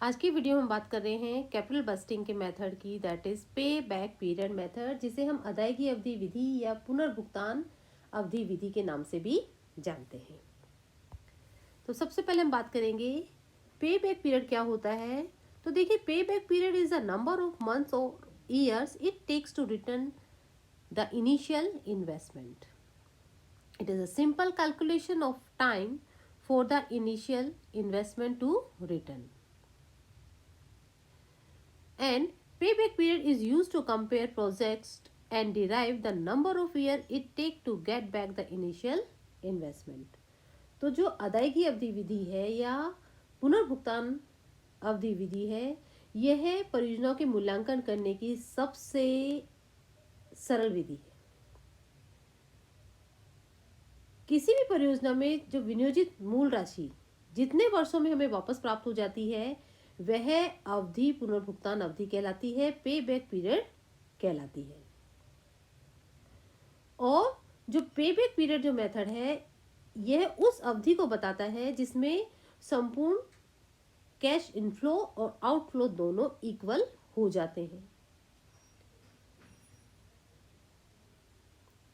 आज की वीडियो में हम बात कर रहे हैं कैपिटल बस्टिंग के मेथड की, दैट इज पे बैक पीरियड मेथड, जिसे हम अदायगी अवधि विधि या पुनर्भुगतान अवधि विधि के नाम से भी जानते हैं। तो सबसे पहले हम बात करेंगे पे बैक पीरियड क्या होता है। तो देखिए, payback period is the number of months और years it takes to return the initial investment. It is a simple calculation of time for the initial investment to return. And payback period is used to compare projects and derive the number of years it take to get back the initial investment. तो जो अदायगी अवधि विधि है या पुनर्भुगतान अवधि विधि है, यह परियोजनाओं के मूल्यांकन करने की सबसे सरल विधि है। किसी भी परियोजना में जो विनियोजित मूल राशि जितने वर्षों में हमें वापस प्राप्त हो जाती है, वह अवधि पुनर्भुगतान अवधि कहलाती है, पे बैक पीरियड कहलाती है। और जो पे बैक पीरियड जो मेथड है, यह उस अवधि को बताता है जिसमें संपूर्ण कैश इनफ्लो और आउटफ्लो दोनों इक्वल हो जाते हैं,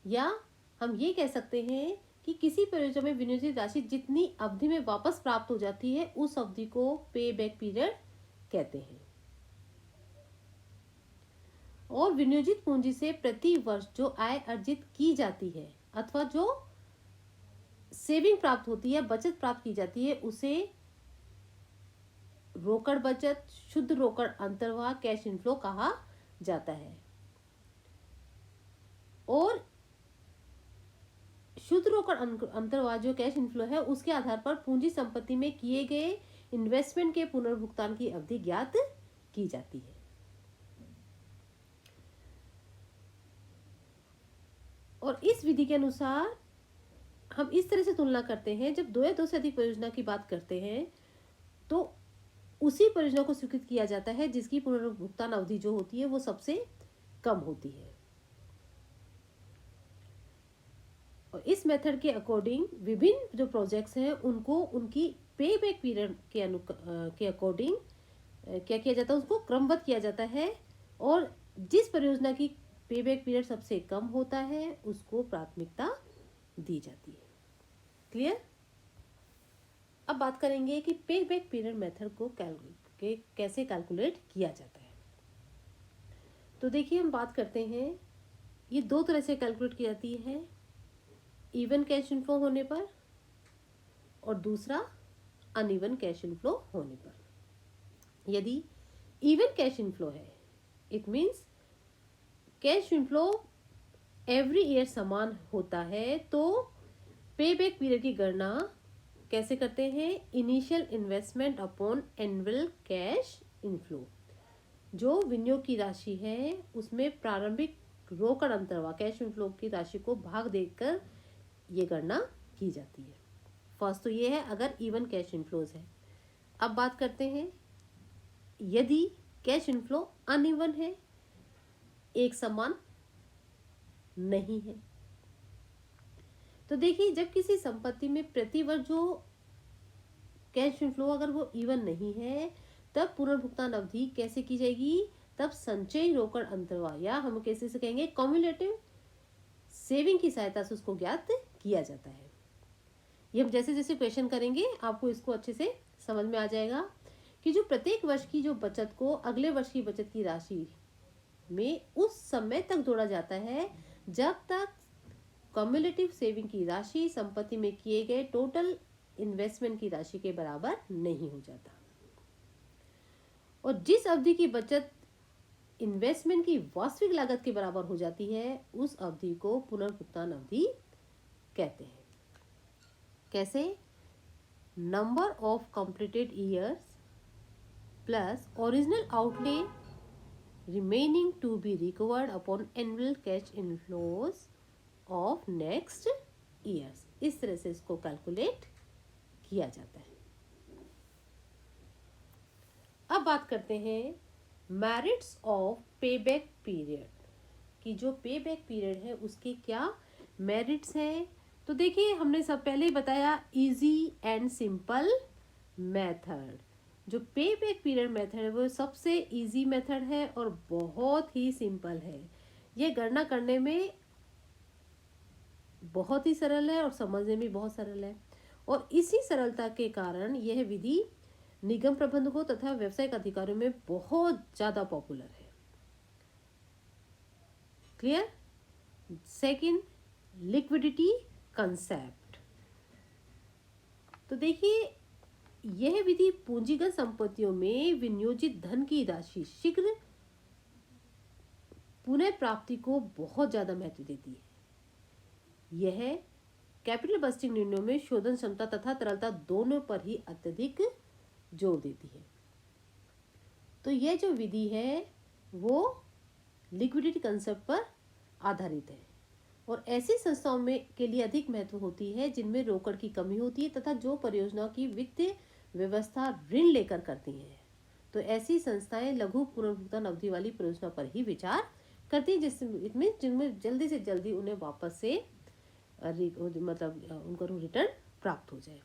या हम ये कह सकते हैं कि किसी परियोजना में विनियोजित राशि जितनी अवधि में वापस प्राप्त हो जाती है, उस अवधि को पे बैक पीरियड कहते हैं। और विनियोजित पूंजी से प्रति वर्ष जो आय अर्जित की जाती है अथवा जो सेविंग प्राप्त होती है, बचत प्राप्त की जाती है, उसे रोकड़ बचत, शुद्ध रोकड़ अंतर्वाह, कैश इनफ्लो कहा जाता है। और शुद्ध रोकड़ अंतर्वाह जो कैश इनफ्लो है, उसके आधार पर पूंजी संपत्ति में किए गए इन्वेस्टमेंट के पुनर्भुगतान की अवधि ज्ञात की जाती है। और इस विधि के अनुसार हम इस तरह से तुलना करते हैं, जब दो या दो से अधिक परियोजना की बात करते हैं तो उसी परियोजना को स्वीकृत किया जाता है जिसकी पुनर्भुगतान अवधि जो होती है वो सबसे कम होती है। और इस मेथड के अकॉर्डिंग विभिन्न जो प्रोजेक्ट्स हैं उनको उनकी पे बैक पीरियड के अकॉर्डिंग क्या किया जाता है, उसको क्रमबद्ध किया जाता है। और जिस परियोजना की पे बैक पीरियड सबसे कम होता है उसको प्राथमिकता दी जाती है। क्लियर? अब बात करेंगे कि पे बैक पीरियड मेथड को कैसे कैलकुलेट किया जाता है। तो देखिए, हम बात करते हैं, ये दो तरह से कैलकुलेट की जाती है, इवन कैश इनफ्लो होने पर और दूसरा अनइवन कैश इनफ्लो होने पर। यदि इवन कैश इनफ्लो है, it means cash inflow every year समान होता है, तो पे बैक पीरियड की गणना कैसे करते हैं? Initial investment upon annual cash inflow. जो विनियोग की राशि है उसमें प्रारंभिक रोकड़ अंतर्वाह कैश इनफ्लो की राशि को भाग देकर ये गणना की जाती है। फर्स्ट तो ये है अगर इवन कैश इनफ्लोज है। अब बात करते हैं, यदि कैश इनफ्लो अनइवन है, एक समान नहीं है, तो देखिए, जब किसी संपत्ति में प्रति वर्ष जो कैश इनफ्लो अगर वो इवन नहीं है, तब पुनर्भुगतान अवधि कैसे की जाएगी? तब संचयी रोकड़ अंतर्वाह, या हम कैसे से कहेंगे, कम्युलेटिव सेविंग की सहायता से उसको ज्ञात किया जाता है। ये हम जैसे जैसे क्वेश्चन करेंगे आपको इसको अच्छे से समझ में आ जाएगा कि जो प्रत्येक वर्ष की जो बचत को अगले वर्ष की बचत की राशि में उस समय तक जोड़ा जाता है जब तक कम्युलेटिव सेविंग की राशि संपत्ति में किए गए टोटल इन्वेस्टमेंट की राशि के बराबर नहीं हो जाता। और जिस अवधि की बचत इन्वेस्टमेंट की वास्तविक लागत के बराबर हो जाती है, उस अवधि को पुनर्भुगतान अवधि कहते हैं। कैसे? Number of completed years plus original outlay remaining to be recovered upon annual cash inflows of next years. इस तरह से इसको कैलकुलेट किया जाता है। अब बात करते हैं मेरिट्स ऑफ पेबैक पीरियड की। जो पेबैक पीरियड है उसके क्या मेरिट्स हैं? तो देखिए, हमने सब पहले ही बताया, इजी एंड सिंपल मेथड। जो पे बैक पीरियड मेथड है वो सबसे इजी मेथड है और बहुत ही सिंपल है। ये गणना करने में बहुत ही सरल है और समझने में बहुत सरल है, और इसी सरलता के कारण यह विधि निगम प्रबंधकों तथा व्यावसायिक अधिकारियों में बहुत ज़्यादा पॉपुलर है। क्लियर? Second, liquidity concept. तो देखिए, यह विधि पूंजीगत संपत्तियों में विनियोजित धन की राशि शीघ्र पुनः प्राप्ति को बहुत ज्यादा महत्व देती है। यह कैपिटल बस्टिंग निर्णयों में शोधन क्षमता तथा तरलता दोनों पर ही अत्यधिक जोर देती है। तो यह जो विधि है वो लिक्विडिटी कंसेप्ट पर आधारित है और ऐसी संस्थाओं में के लिए अधिक महत्व होती है जिनमें रोकड़ की कमी होती है तथा जो परियोजनाओं की वित्तीय व्यवस्था ऋण लेकर करती हैं। तो ऐसी संस्थाएं लघु पुनर्भुगतान अवधि वाली परियोजना पर ही विचार करती है, जिसमें जिनमें जल्दी से जल्दी उन्हें वापस से मतलब उनको रिटर्न प्राप्त हो जाए।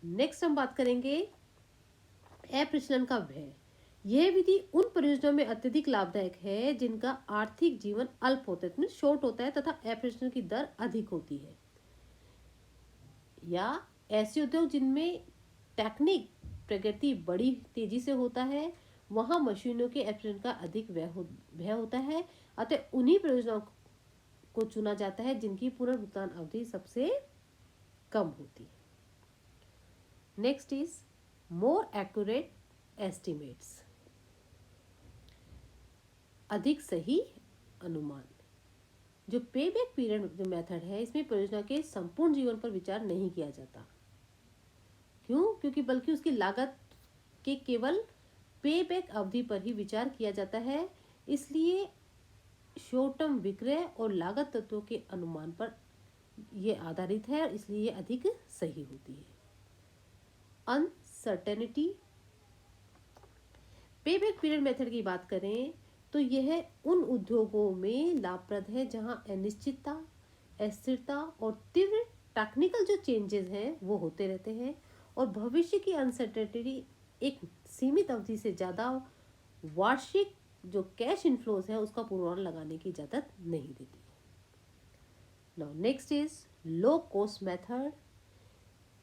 नेक्स्ट हम बात करेंगे अप्रचलन का व्यय। यह विधि उन परियोजनाओं में अत्यधिक लाभदायक है जिनका आर्थिक जीवन अल्प होता है, शॉर्ट होता है तथा अप्रचलन की दर अधिक होती है, या ऐसे उद्योग जिनमें टेक्निक प्रगति बड़ी तेजी से होता है, वहां मशीनों के अप्रचलन का अधिक व्यय होता है। अतः उन्हीं परियोजनाओं को चुना जाता है जिनकी पुनर्भुगतान अवधि सबसे कम होती है। Next is more accurate estimates. अधिक सही अनुमान। जो पे बैक पीरियड जो मेथड है, इसमें परियोजना के संपूर्ण जीवन पर विचार नहीं किया जाता। क्यों? क्योंकि बल्कि उसकी लागत के केवल पे बैक अवधि पर ही विचार किया जाता है। इसलिए शॉर्ट टर्म विक्रय और लागत तत्वों के अनुमान पर यह आधारित है, इसलिए अधिक सही होती है। अनसर्टेनिटी। पे बैक पीरियड मेथड की बात करें तो यह उन उद्योगों में लाभप्रद है जहां अनिश्चितता, अस्थिरता और तीव्र टेक्निकल जो चेंजेस हैं वो होते रहते हैं, और भविष्य की अनसर्टेनिटी एक सीमित अवधि से ज्यादा वार्षिक जो कैश इनफ्लोज है उसका पूर्वानुमान लगाने की इजाजत नहीं देती। Now next is low cost method.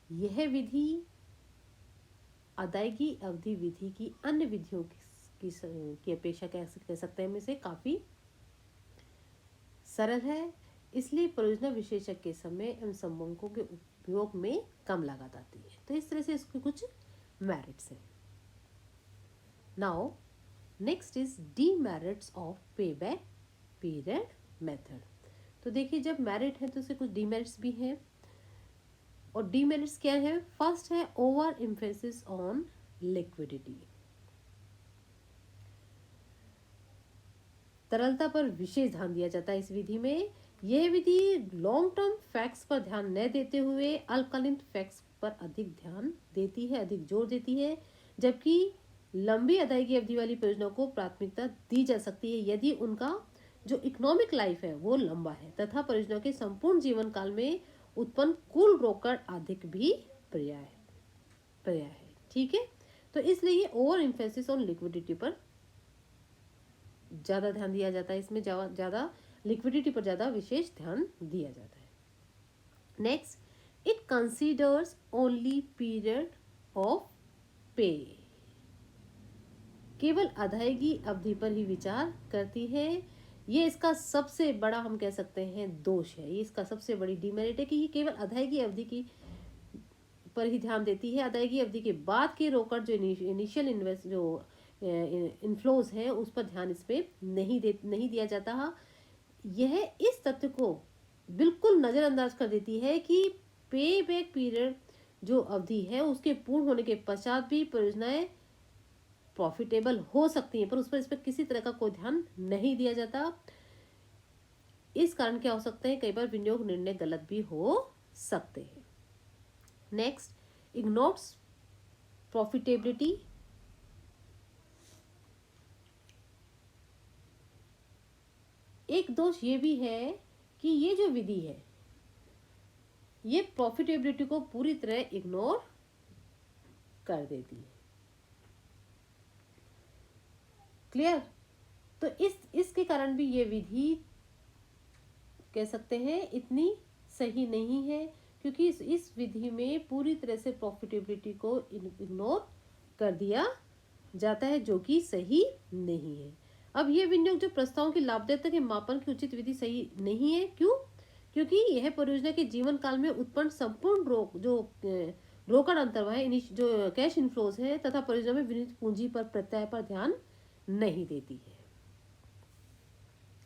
यह विधि अदायगी अवधि विधि की अन्य विधियों की अपेक्षा कह सकते हैं में से काफी सरल है, इसलिए परियोजना विशेषज्ञ के समय एवं संबंधों के उपयोग में कम लागत आती है। तो इस तरह से इसके कुछ मेरिट्स हैं। Now next is demerits of पे बैक पीरियड मेथड। तो देखिए, जब मेरिट है तो उससे कुछ डीमेरिट्स भी हैं, और डीमेरिट्स क्या है? फर्स्ट है ओवर एम्फेसिस ऑन लिक्विडिटी। तरलता पर विशेष ध्यान दिया जाता है इस विधि में। यह विधि लॉन्ग टर्म फैक्ट्स पर ध्यान न देते हुए अल्पकालीन फैक्ट्स पर अधिक ध्यान देती है, अधिक जोर देती है, जबकि लंबी अदायगी अवधि वाली परियोजनाओं को प्राथमिकता दी जा सकती है यदि उनका जो इकोनॉमिक लाइफ है वो लंबा है तथा परियोजना के संपूर्ण जीवन काल में उत्पन्न कुल रोकड़ अधिक भी पर्याय है। ठीक है, तो इसलिए ओवर इम्फेसिस ऑन लिक्विडिटी पर ज्यादा ध्यान दिया जाता है, इसमें ज्यादा लिक्विडिटी पर ज्यादा विशेष ध्यान दिया जाता है। Next, it considers only period of पे। केवल अदायगी अवधि पर ही विचार करती है। ये इसका सबसे बड़ा हम कह सकते हैं दोष है, ये इसका सबसे बड़ी डिमेरिट है कि ये केवल अदायगी अवधि की पर ही ध्यान देती है। अदायगी अवधि के बाद के रोकड़ जो इनिशियल इन्वेस्ट जो इनफ्लोज है उस पर ध्यान इस पे नहीं दिया जाता। यह इस तथ्य को बिल्कुल नजरअंदाज कर देती है कि पे बैक पीरियड जो अवधि है उसके पूर्ण होने के पश्चात भी परियोजनाएं प्रॉफिटेबल हो सकती हैं, पर उस पर किसी तरह का कोई ध्यान नहीं दिया जाता। इस कारण क्या हो सकते हैं, कई बार विनियोग निर्णय गलत भी हो सकते हैं। Next, ignores profitability. एक दोष ये भी है कि ये जो विधि है ये प्रॉफिटेबिलिटी को पूरी तरह इग्नोर कर देती है। क्लियर? तो इसके कारण भी ये विधि कह सकते हैं इतनी सही नहीं है, क्योंकि इस विधि में पूरी तरह से प्रॉफिटेबिलिटी को इग्नोर कर दिया जाता है, जो कि सही नहीं है। अब ये विनियोग जो प्रस्तावों की लाभदायकता के मापन की उचित विधि सही नहीं है। क्यों? क्योंकि यह परियोजना के जीवन काल में उत्पन्न संपूर्ण रोकड़ अंतर्वाह जो कैश इनफ्लोज है तथा परियोजना में विनियोजित पूंजी पर प्रत्यय पर ध्यान नहीं देती है।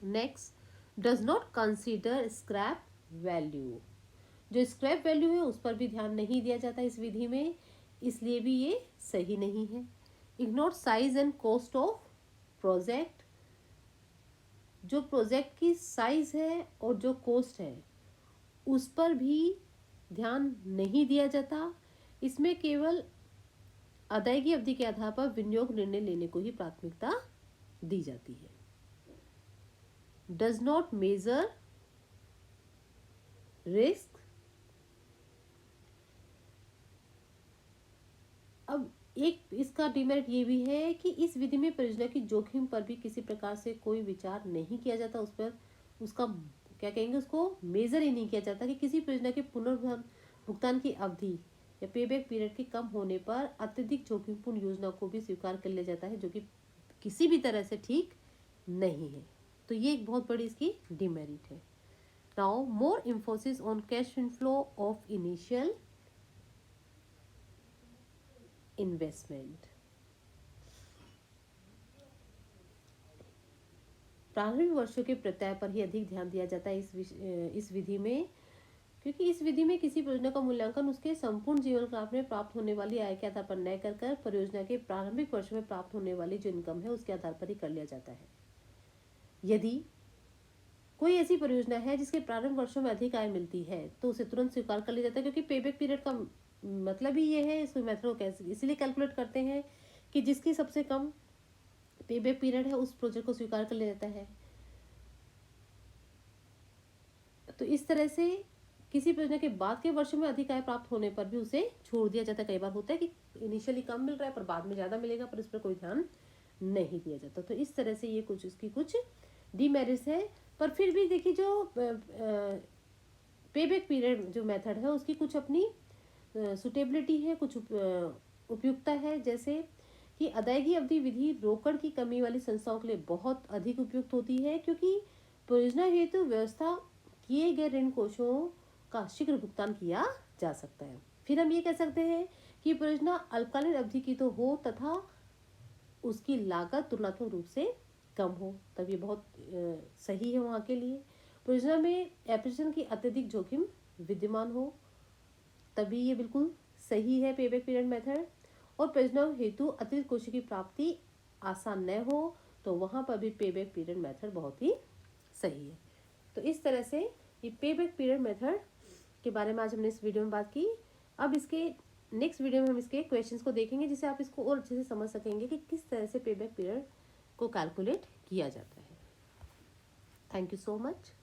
Next, does not consider scrap value. जो स्क्रैप वैल्यू है उस पर भी ध्यान नहीं दिया जाता इस विधि में, इसलिए भी ये सही नहीं है। Ignore size and cost of project. जो प्रोजेक्ट की साइज है और जो कॉस्ट है उस पर भी ध्यान नहीं दिया जाता। इसमें केवल अदायगी अवधि के आधार पर विनियोग निर्णय लेने को ही प्राथमिकता दी जाती है। Does not measure risk. अब एक इसका डिमेरिट ये भी है कि इस विधि में परियोजना की जोखिम पर भी किसी प्रकार से कोई विचार नहीं किया जाता। उस पर उसका क्या कहेंगे, उसको मेजर ही नहीं किया जाता कि किसी परियोजना के पुनर्भुगतान की अवधि या पेबैक पीरियड के कम होने पर अत्यधिक जोखिमपूर्ण योजना को भी स्वीकार कर लिया जाता है, जो कि किसी भी तरह से ठीक नहीं है। तो ये एक बहुत बड़ी इसकी डिमेरिट है। Now more emphasis on cash inflow of initial investment. प्रारंभिक वर्षों के प्रत्यय पर ही अधिक ध्यान दिया जाता है इस विधि में, क्योंकि इस विधि में किसी परियोजना का मूल्यांकन उसके संपूर्ण जीवन काल में प्राप्त होने वाली आय के आधार पर न कर परियोजना के प्रारंभिक वर्षों में प्राप्त होने वाली जो इनकम है उसके आधार पर ही कर लिया जाता है। यदि कोई ऐसी परियोजना है जिसके प्रारंभिक वर्षों में अधिक आय मिलती है तो उसे तुरंत स्वीकार कर लिया जाता है, क्योंकि पेबैक पीरियड का मतलब ही ये है। इस मेथड को कैसे इसलिए कैलकुलेट करते हैं कि जिसकी सबसे कम पेबैक पीरियड है उस प्रोजेक्ट को स्वीकार कर लिया जाता है। तो इस तरह से किसी परियोजना के बाद के वर्षों में अधिक आय प्राप्त होने पर भी उसे छोड़ दिया जाता है। कई बार होता है कि इनिशियली कम मिल रहा है पर बाद में ज्यादा मिलेगा, पर इस पर कोई ध्यान नहीं दिया जाता। तो इस तरह से ये कुछ इसकी कुछ डीमेरिट्स है। पर फिर भी देखिए जो पेबैक पीरियड जो मेथड है उसकी कुछ अपनी सुटेबिलिटी है, कुछ उपयुक्तता है। जैसे कि अदायगी अवधि विधि रोकड़ की कमी वाली संस्थाओं के लिए बहुत अधिक उपयुक्त होती है, क्योंकि परियोजना हेतु व्यवस्था किए गए ऋण कोषों का शीघ्र भुगतान किया जा सकता है। फिर हम ये कह सकते हैं कि परियोजना अल्पकालीन अवधि की तो हो तथा उसकी लागत तुलनात्मक रूप से कम हो, तब ये बहुत सही है वहाँ के लिए। परियोजना में एप्रिसिएशन की अत्यधिक जोखिम विद्यमान हो, तभी ये बिल्कुल सही है पेबैक पीरियड मेथड। और परियोजना हेतु अतिरिक्त कोषों की प्राप्ति आसान न हो तो वहाँ पर भी पेबैक पीरियड मेथड बहुत ही सही है। तो इस तरह से ये पेबैक पीरियड मेथड के बारे में आज हमने इस वीडियो में बात की। अब इसके नेक्स्ट वीडियो में हम इसके क्वेश्चंस को देखेंगे, जिससे आप इसको और अच्छे से समझ सकेंगे कि किस तरह से पेबैक पीरियड को कैलकुलेट किया जाता है। Thank you so much.